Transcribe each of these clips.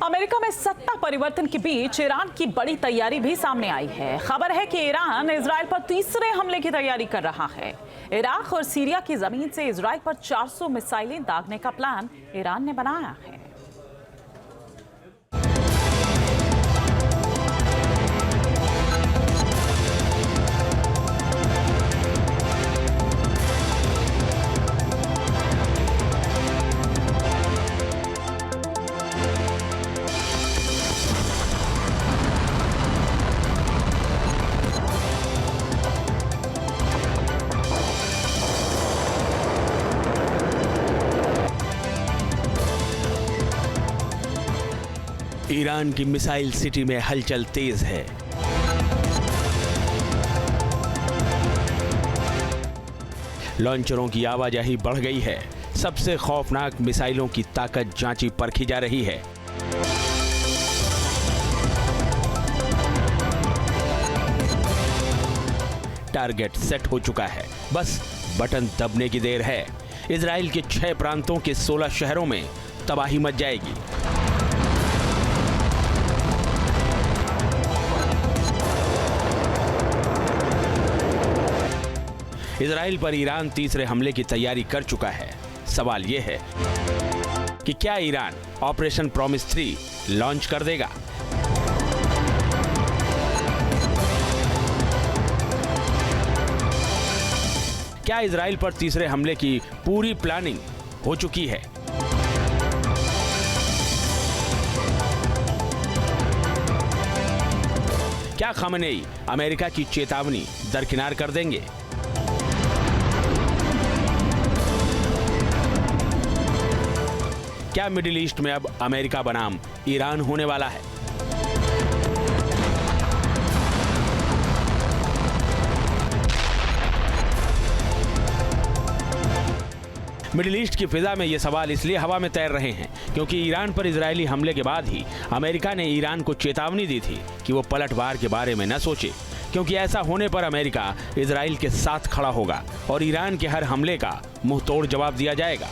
America में सत्ता परिवर्तन के बीच ईरान की बड़ी तैयारी भी सामने आई है। खबर है कि ईरान इजराइल पर तीसरे हमले की तैयारी कर रहा है। इराक और सीरिया की जमीन से इजराइल पर 400 मिसाइलें दागने का प्लान ईरान ने बनाया है। ईरान की मिसाइल सिटी में हलचल तेज है। लॉन्चरों की आवाजाही बढ़ गई है। सबसे खौफनाक मिसाइलों की ताकत जांची परखी जा रही है। टारगेट सेट हो चुका है, बस बटन दबने की देर है। इजराइल के 6 प्रांतों के 16 शहरों में तबाही मच जाएगी। इजराइल पर ईरान तीसरे हमले की तैयारी कर चुका है। सवाल यह है कि क्या ईरान ऑपरेशन प्रॉमिस 3 लॉन्च कर देगा? क्या इजराइल पर तीसरे हमले की पूरी प्लानिंग हो चुकी है? क्या खामेनेई अमेरिका की चेतावनी दरकिनार कर देंगे? क्या मिडिल ईस्ट में अब अमेरिका बनाम ईरान होने वाला है? मिडिल ईस्ट की फिजा में ये सवाल इसलिए हवा में तैर रहे हैं क्योंकि ईरान पर इजरायली हमले के बाद ही अमेरिका ने ईरान को चेतावनी दी थी कि वो पलटवार के बारे में न सोचे, क्योंकि ऐसा होने पर अमेरिका इजराइल के साथ खड़ा होगा और ईरान के हर हमले का मुंहतोड़ जवाब दिया जाएगा।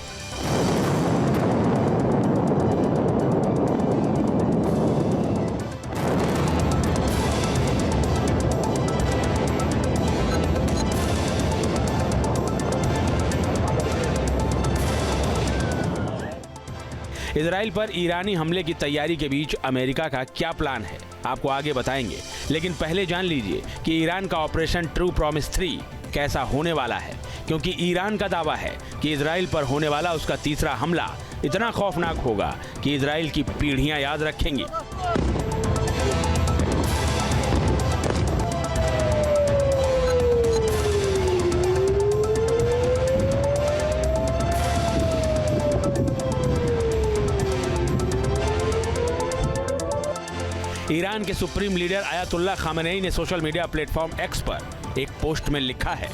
इजराइल पर ईरानी हमले की तैयारी के बीच अमेरिका का क्या प्लान है, आपको आगे बताएंगे। लेकिन पहले जान लीजिए कि ईरान का ऑपरेशन ट्रू प्रॉमिस 3 कैसा होने वाला है, क्योंकि ईरान का दावा है कि इजराइल पर होने वाला उसका तीसरा हमला इतना खौफनाक होगा कि इजराइल की पीढ़ियां याद रखेंगी। ईरान के सुप्रीम लीडर आयतुल्लाह खामेनेई ने सोशल मीडिया प्लेटफॉर्म एक्स पर एक पोस्ट में लिखा है,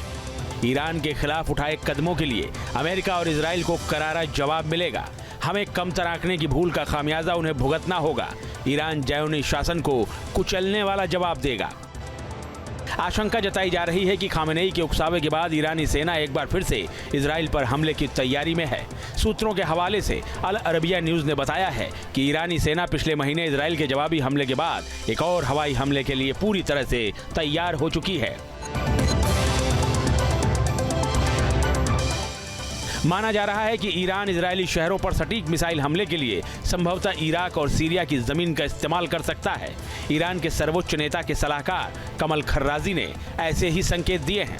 ईरान के खिलाफ उठाए कदमों के लिए अमेरिका और इजराइल को करारा जवाब मिलेगा। हमें कमतर आंकने की भूल का खामियाजा उन्हें भुगतना होगा। ईरान ज़ायोनी शासन को कुचलने वाला जवाब देगा। आशंका जताई जा रही है कि खामेनेई के उकसावे के बाद ईरानी सेना एक बार फिर से इजराइल पर हमले की तैयारी में है। सूत्रों के हवाले से अल अरबिया न्यूज़ ने बताया है कि ईरानी सेना पिछले महीने इजराइल के जवाबी हमले के बाद एक और हवाई हमले के लिए पूरी तरह से तैयार हो चुकी है। माना जा रहा है कि ईरान इजरायली शहरों पर सटीक मिसाइल हमले के लिए संभवतः इराक और सीरिया की जमीन का इस्तेमाल कर सकता है। ईरान के सर्वोच्च नेता के सलाहकार कमल खर्राजी ने ऐसे ही संकेत दिए हैं।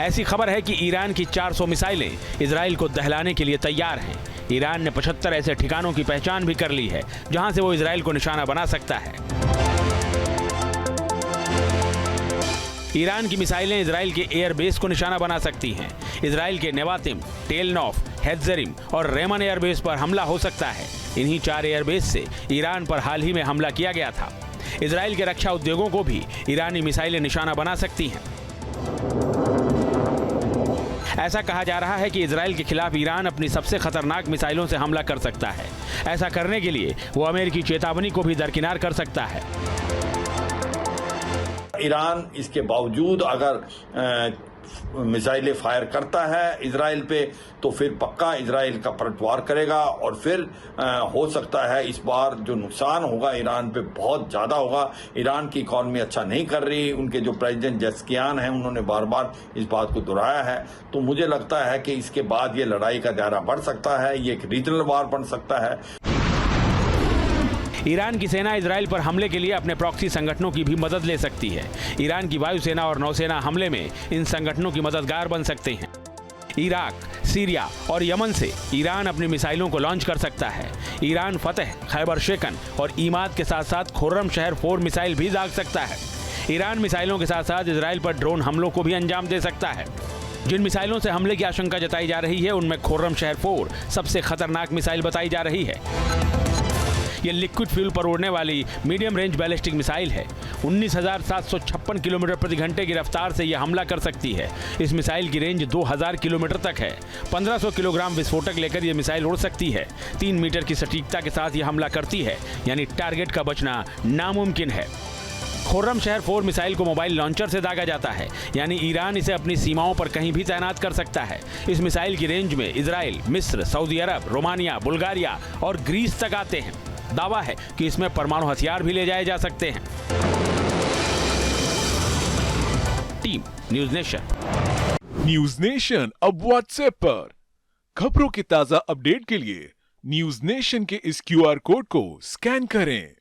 ऐसी खबर है कि ईरान की 400 मिसाइलें इजराइल को दहलाने के लिए तैयार हैं। ईरान ने 75 ऐसे ठिकानों की पहचान भी कर ली है जहां से वो इजराइल को निशाना बना सकता है। ईरान की मिसाइलें इजराइल के एयरबेस को निशाना बना सकती हैं। इजराइल के नेवातिम, टेलनॉफ, हेत्जरिम और रेमन एयरबेस पर हमला हो सकता है। इन्हीं 4 एयरबेस से ईरान पर हाल ही में हमला किया गया था। इजराइल के रक्षा उद्योगों को भी ईरानी मिसाइलें निशाना बना सकती हैं। ऐसा कहा जा रहा है कि इजराइल के खिलाफ ईरान अपनी सबसे खतरनाक मिसाइलों से हमला कर सकता है। ऐसा करने के लिए वो अमेरिकी चेतावनी को भी दरकिनार कर सकता है। ईरान इसके बावजूद अगर मिसाइलें फायर करता है इजराइल पे, तो फिर पक्का इजराइल का पलटवार करेगा और फिर हो सकता है इस बार जो नुकसान होगा ईरान पे बहुत ज़्यादा होगा। ईरान की इकॉनमी अच्छा नहीं कर रही। उनके जो प्रेसिडेंट जेस्कियान हैं उन्होंने बार बार इस बात को दोहराया है। तो मुझे लगता है कि इसके बाद ये लड़ाई का दायरा बढ़ सकता है, ये एक रीजनल वार बन सकता है। ईरान की सेना इजराइल पर हमले के लिए अपने प्रॉक्सी संगठनों की भी मदद ले सकती है। ईरान की वायुसेना और नौसेना हमले में इन संगठनों की मददगार बन सकते हैं। इराक, सीरिया और यमन से ईरान अपनी मिसाइलों को लॉन्च कर सकता है। ईरान फतेह, खैबर शेकन और ईमाद के साथ साथ खुर्रम शहर 4 मिसाइल भी दाग सकता है। ईरान मिसाइलों के साथ साथ इजराइल पर ड्रोन हमलों को भी अंजाम दे सकता है। जिन मिसाइलों से हमले की आशंका जताई जा रही है उनमें खुर्रम शहर 4 सबसे खतरनाक मिसाइल बताई जा रही है। ये लिक्विड फ्यूल पर उड़ने वाली मीडियम रेंज बैलिस्टिक मिसाइल है। 19,756 किलोमीटर प्रति घंटे की रफ्तार से यह हमला कर सकती है। इस मिसाइल की रेंज 2,000 किलोमीटर तक है। 1,500 किलोग्राम विस्फोटक लेकर यह मिसाइल उड़ सकती है। 3 मीटर की सटीकता के साथ यह हमला करती है, यानी टारगेट का बचना नामुमकिन है। खुर्रम शहर 4 मिसाइल को मोबाइल लॉन्चर से दागा जाता है, यानी ईरान इसे अपनी सीमाओं पर कहीं भी तैनात कर सकता है। इस मिसाइल की रेंज में इजराइल, मिस्र, सऊदी अरब, रोमानिया, बुल्गारिया और ग्रीस तक आते हैं। दावा है कि इसमें परमाणु हथियार भी ले जाए जा सकते हैं। Team news nation. News nation अब व्हाट्सएप पर खबरों के ताजा अपडेट के लिए न्यूज नेशन के इस QR कोड को स्कैन करें।